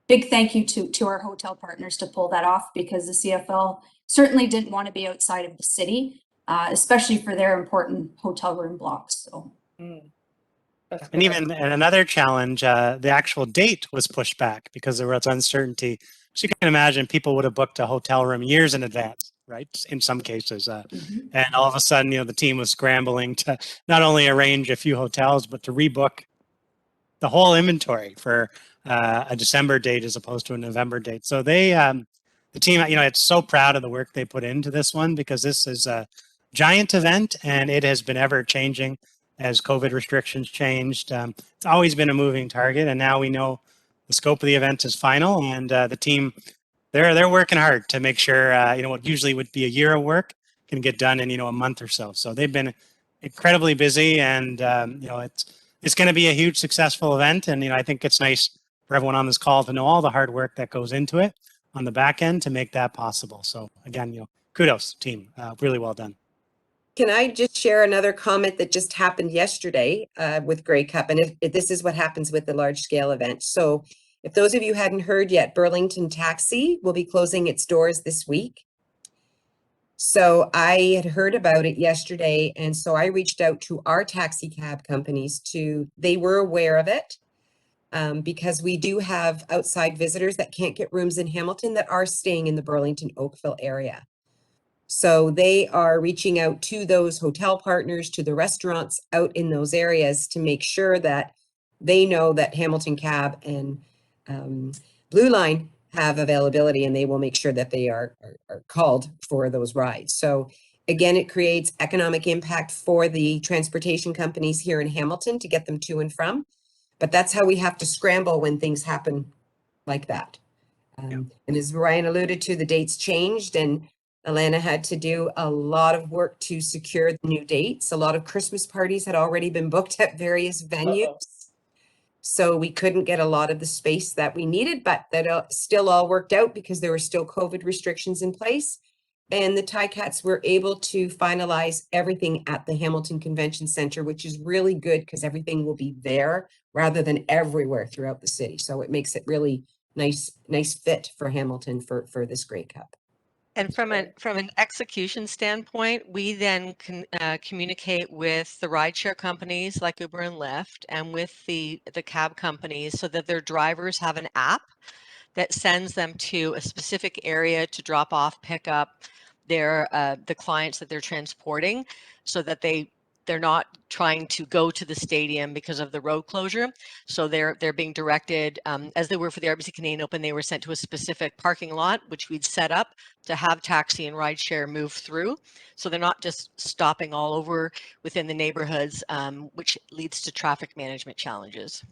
big thank you to our hotel partners to pull that off, because the CFL certainly didn't want to be outside of the city, especially for their important hotel room blocks. So. That's And good. even and another challenge, the actual date was pushed back because there was uncertainty. So you can imagine people would have booked a hotel room years in advance, right? In some cases. And all of a sudden, the team was scrambling to not only arrange a few hotels, but to rebook the whole inventory for a December date as opposed to a November date. So they, the team, it's so proud of the work they put into this one, because this is a giant event and it has been ever changing as COVID restrictions changed. It's always been a moving target, and now we know the scope of the event is final, and the team, they're working hard to make sure what usually would be a year of work can get done in a month or so. So they've been incredibly busy, and it's going to be a huge successful event. And I think it's nice for everyone on this call to know all the hard work that goes into it on the back end to make that possible. So again, kudos team, really well done. Can I just share another comment that just happened yesterday with Grey Cup? And if this is what happens with the large scale event. So if those of you hadn't heard yet, Burlington Taxi will be closing its doors this week. So I had heard about it yesterday, and so I reached out to our taxi cab companies they were aware of it, because we do have outside visitors that can't get rooms in Hamilton that are staying in the Burlington Oakville area. So they are reaching out to those hotel partners, to the restaurants out in those areas, to make sure that they know that Hamilton Cab and Blue Line have availability, and they will make sure that they are called for those rides. So again, it creates economic impact for the transportation companies here in Hamilton to get them to and from. But that's how we have to scramble when things happen like that. And as Ryan alluded to, the dates changed, and Alana had to do a lot of work to secure the new dates. A lot of Christmas parties had already been booked at various venues. So we couldn't get a lot of the space that we needed, but that still all worked out because there were still COVID restrictions in place. And the Ticats were able to finalize everything at the Hamilton Convention Center, which is really good because everything will be there rather than everywhere throughout the city. So it makes it really nice fit for Hamilton for this Grey Cup. And from an execution standpoint, we then can communicate with the rideshare companies like Uber and Lyft, and with the cab companies, so that their drivers have an app that sends them to a specific area to drop off, pick up the clients that they're transporting, so that they're not trying to go to the stadium because of the road closure. So they're being directed, as they were for the RBC Canadian Open, they were sent to a specific parking lot, which we'd set up to have taxi and rideshare move through. So they're not just stopping all over within the neighborhoods, which leads to traffic management challenges.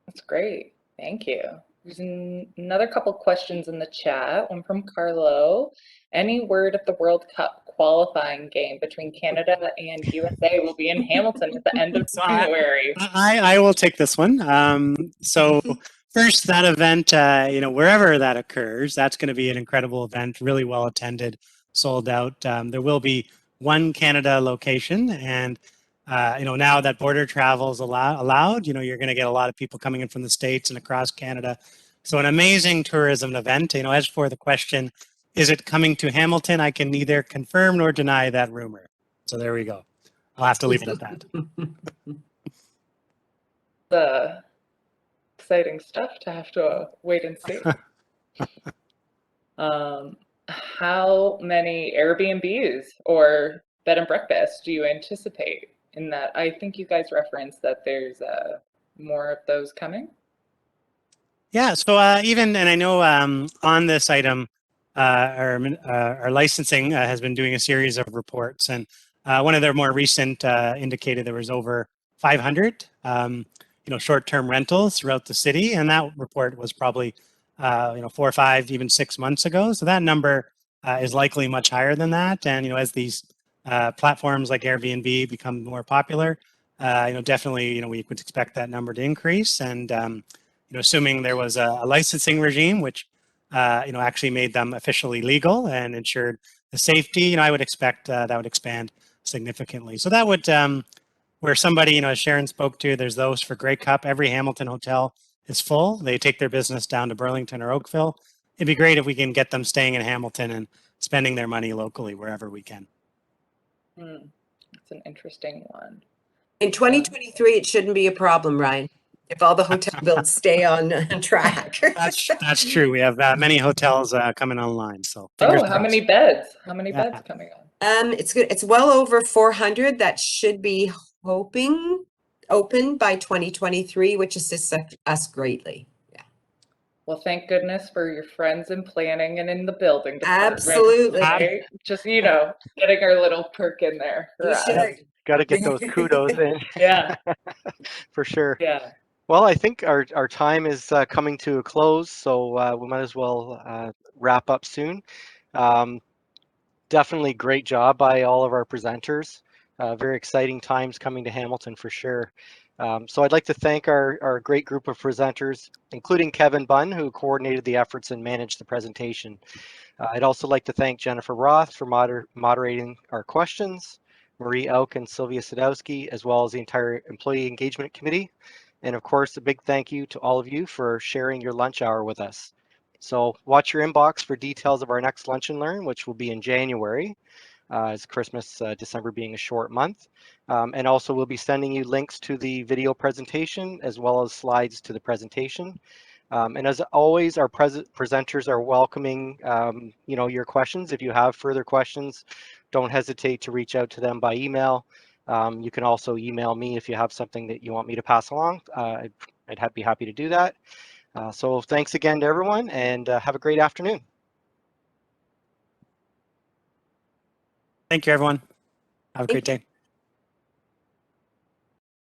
That's great. Thank you. There's another couple questions in the chat. One from Carlo. Any word of the World Cup qualifying game between Canada and USA will be in Hamilton at the end of January? I will take this one. So first, that event, wherever that occurs, that's going to be an incredible event, really well attended, sold out. There will be one Canada location, and now that border travel is allowed, you're going to get a lot of people coming in from the States and across Canada. So an amazing tourism event. As for the question, is it coming to Hamilton? I can neither confirm nor deny that rumor. So there we go. I'll have to leave it at that. The exciting stuff to have to wait and see. How many Airbnbs or bed and breakfasts do you anticipate in that? I think you guys referenced that there's more of those coming. Yeah, so even, and I know on this item, our licensing has been doing a series of reports, and one of their more recent indicated there was over 500, short-term rentals throughout the city, and that report was probably, 4 or 5, even 6 months ago. So that number is likely much higher than that, and as these platforms like Airbnb become more popular, definitely, we would expect that number to increase, and assuming there was a licensing regime, which actually made them officially legal and ensured the safety, I would expect that would expand significantly. So that would, where somebody, as Sharon spoke to, there's those for Grey Cup. Every Hamilton hotel is full. They take their business down to Burlington or Oakville. It'd be great if we can get them staying in Hamilton and spending their money locally wherever we can. That's an interesting one. In 2023, it shouldn't be a problem, Ryan, if all the hotel builds stay on track. That's true. We have many hotels coming online. So how many beds? How many beds coming on? It's good. It's well over 400 that should be hoping open by 2023, which assists us greatly. Yeah. Well, thank goodness for your friends in planning and in the building department. Absolutely. Right? Just, getting our little perk in there. Got to get those kudos in. Yeah. For sure. Yeah. Well, I think our time is coming to a close, so we might as well wrap up soon. Definitely great job by all of our presenters. Very exciting times coming to Hamilton for sure. So I'd like to thank our great group of presenters, including Kevin Bunn, who coordinated the efforts and managed the presentation. I'd also like to thank Jennifer Roth for moderating our questions, Marie Auk and Sylvia Sadowski, as well as the entire Employee Engagement Committee. And of course, a big thank you to all of you for sharing your lunch hour with us. So watch your inbox for details of our next Lunch and Learn, which will be in January, as Christmas, December being a short month. And also we'll be sending you links to the video presentation as well as slides to the presentation. And as always, our presenters are welcoming, your questions. If you have further questions, don't hesitate to reach out to them by email. You can also email me if you have something that you want me to pass along. I'd be happy to do that. So thanks again to everyone, and have a great afternoon. Thank you, everyone. Have a great day.